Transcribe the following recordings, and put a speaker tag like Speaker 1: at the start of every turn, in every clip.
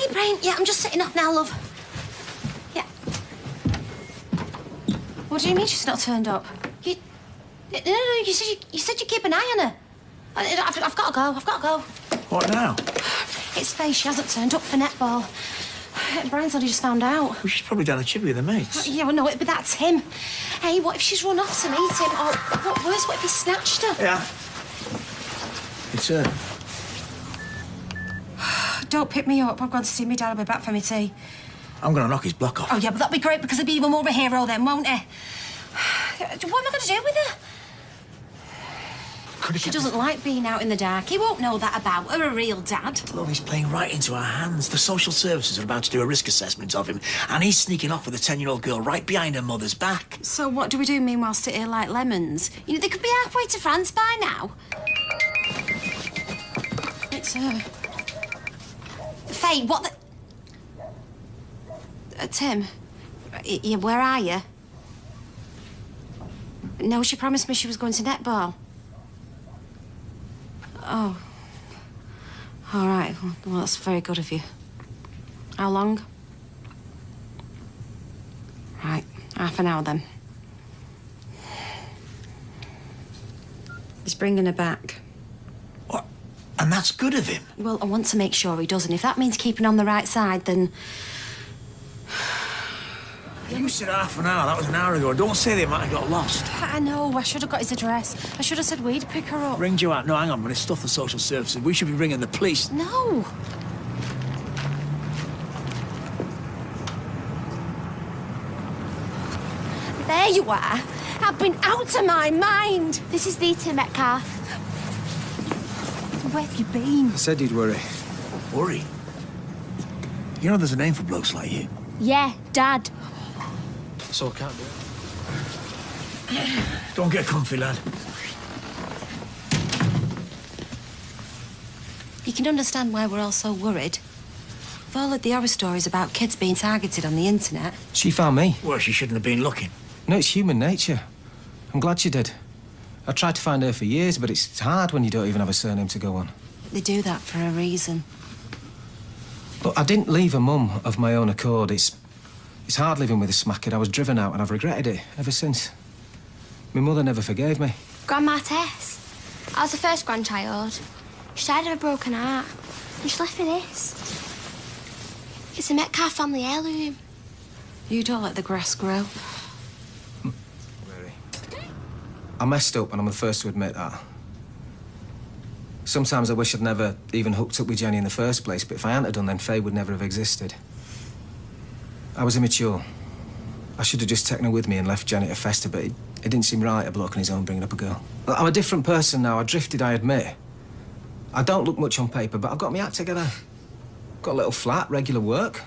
Speaker 1: Hey, Brain. Yeah, I'm just setting off now, love. Yeah. What do you mean she's not turned up? No, you said you'd keep an eye on her. I've got to go. I've got to go.
Speaker 2: What now?
Speaker 1: It's Faye. She hasn't turned up for netball. Brian's only just found out.
Speaker 2: Well, she's probably down a chippy with her mates.
Speaker 1: Yeah, well, no, but that's him. Hey, what if she's run off to meet him? Or, what worse, what if he snatched her?
Speaker 2: Yeah. It's her.
Speaker 1: Don't pick me up. I've gone to see me dad. I'll be back for my tea.
Speaker 2: I'm going to knock his block off.
Speaker 1: Oh, yeah, but that'll be great because he'll be even more of a hero then, won't he? What am I going to do with her? She doesn't like being out in the dark. He won't know that about her, a real dad.
Speaker 2: Look, he's playing right into our hands. The social services are about to do a risk assessment of him, and he's sneaking off with a 10-year-old girl right behind her mother's back.
Speaker 1: So what do we do meanwhile sit here like lemons? You know, they could be halfway to France by now. It's her. Faye, what the... Tim, yeah, where are you? No, she promised me she was going to netball. Oh. All right. Well, that's very good of you. How long? Right. Half an hour, then. He's bringing her back.
Speaker 2: What? And that's good of him?
Speaker 1: Well, I want to make sure he does, and if that means keeping on the right side, then...
Speaker 2: You said half an hour. That was an hour ago. Don't say they might have got lost.
Speaker 1: I know. I should have got his address. I should have said we'd pick her up.
Speaker 2: Ringed you out. No, hang on. When it's stuff the social services, we should be ringing the police.
Speaker 1: No. There you are. I've been out of my mind.
Speaker 3: This is Vita Metcalf.
Speaker 1: Where have you been?
Speaker 4: I said you'd worry.
Speaker 2: Worry? You know there's a name for blokes like you.
Speaker 3: Yeah, Dad.
Speaker 4: So I can't do it.
Speaker 2: Don't get comfy, lad.
Speaker 1: You can understand why we're all so worried. We've all heard the horror stories about kids being targeted on the internet.
Speaker 4: She found me.
Speaker 2: Well, she shouldn't have been looking.
Speaker 4: No, it's human nature. I'm glad she did. I tried to find her for years, but it's hard when you don't even have a surname to go on.
Speaker 1: They do that for a reason.
Speaker 4: Look, I didn't leave her mum of my own accord. It's hard living with a smackhead. I was driven out and I've regretted it ever since. My mother never forgave me.
Speaker 3: Grandma Tess. I was the first grandchild. She died of a broken heart. And she left me this. It's a Metcalf family heirloom.
Speaker 1: You don't let the grass grow.
Speaker 4: Really? I messed up and I'm the first to admit that. Sometimes I wish I'd never even hooked up with Jenny in the first place, but if I hadn't have done, then Faye would never have existed. I was immature. I should have just taken her with me and left Jenny to fester, but it didn't seem right, a bloke on his own bringing up a girl. I'm a different person now. I drifted, I admit. I don't look much on paper, but I've got my act together. Got a little flat, regular work.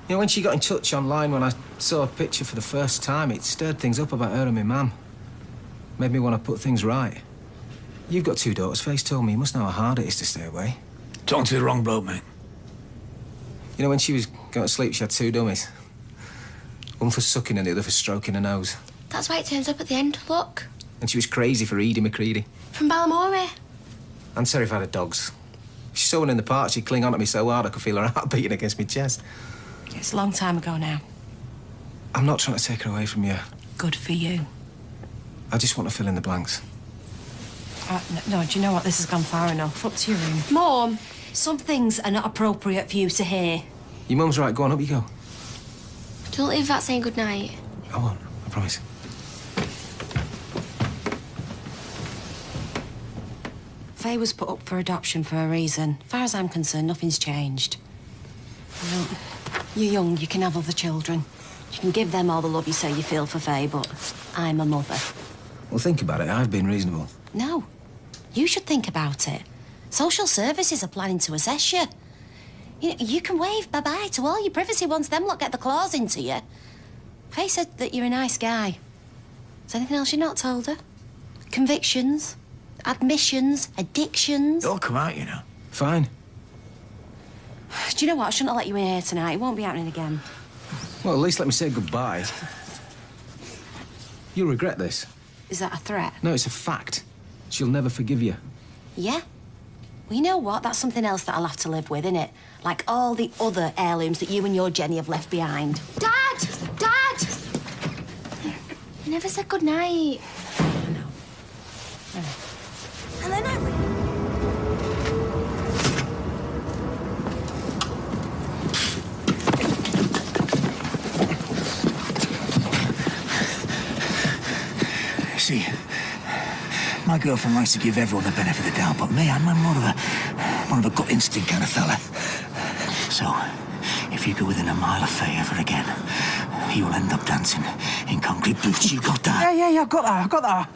Speaker 4: You know, when she got in touch online when I saw a picture for the first time, it stirred things up about her and my mum. Made me want to put things right. You've got two daughters. Faye's told me you must know how hard it is to stay away.
Speaker 2: Talking to the wrong bloke, mate.
Speaker 4: You know, when she was going to sleep, she had two dummies. One for sucking and the other for stroking her nose.
Speaker 3: That's why it turns up at the end. Look.
Speaker 4: And she was crazy for Edie McCready.
Speaker 3: From Ballamore.
Speaker 4: I'm terrified of dogs. If she saw one in the park, she'd cling on to me so hard I could feel her heart beating against my chest.
Speaker 1: It's a long time ago now.
Speaker 4: I'm not trying to take her away from you.
Speaker 1: Good for you.
Speaker 4: I just want to fill in the blanks.
Speaker 1: No, do you know what? This has gone far enough. Up to your room.
Speaker 3: Mom.
Speaker 1: Some things are not appropriate for you to hear.
Speaker 4: Your mum's right. Go on, up you go.
Speaker 3: Don't leave without saying goodnight.
Speaker 4: I won't. I promise.
Speaker 1: Faye was put up for adoption for a reason. As far as I'm concerned, nothing's changed. You know, you're young, you can have other children. You can give them all the love you say you feel for Faye, but I'm a mother.
Speaker 4: Well, think about it. I've been reasonable.
Speaker 1: No. You should think about it. Social services are planning to assess you. You can wave bye-bye to all your privacy once them lot get the claws into you. Faye said that you're a nice guy. Is there anything else you've not told her? Convictions, admissions, addictions.
Speaker 2: It'll come out, you know.
Speaker 4: Fine.
Speaker 1: Do you know what? I shouldn't have let you in here tonight. It won't be happening again.
Speaker 4: Well, at least let me say goodbye. You'll regret this.
Speaker 1: Is that a threat?
Speaker 4: No, it's a fact. She'll never forgive you.
Speaker 1: Yeah? Well, you know what? That's something else that I'll have to live with, innit? Like all the other heirlooms that you and your Jenny have left behind.
Speaker 3: Dad! Dad! You never said goodnight.
Speaker 1: No.
Speaker 3: And then
Speaker 2: See, my girlfriend likes to give everyone the benefit of the doubt, but me, I'm more of a gut instinct kind of fella. So, if you go within a mile of Faye ever again, you will end up dancing in concrete boots. You got that?
Speaker 4: Yeah, I got that.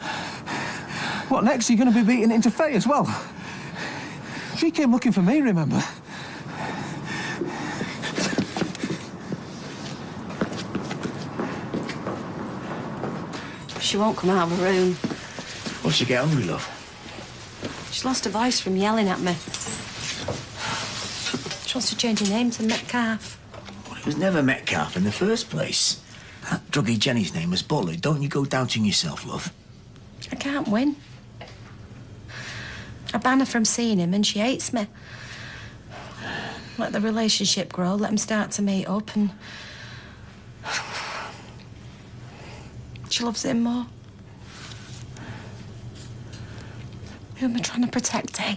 Speaker 4: What next? You're going to be beating it into Faye as well? She came looking for me, remember?
Speaker 1: She won't come out of her room.
Speaker 2: What's she get hungry, love?
Speaker 1: She's lost her voice from yelling at me. She wants to change her name to Metcalf.
Speaker 2: Well, it was never Metcalf in the first place. That druggy Jenny's name was Bullard. Don't you go doubting yourself, love.
Speaker 1: I can't win. I ban her from seeing him and she hates me. Let the relationship grow, let them start to meet up and... she loves him more. Who am I trying to protect, eh?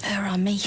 Speaker 1: Her or me?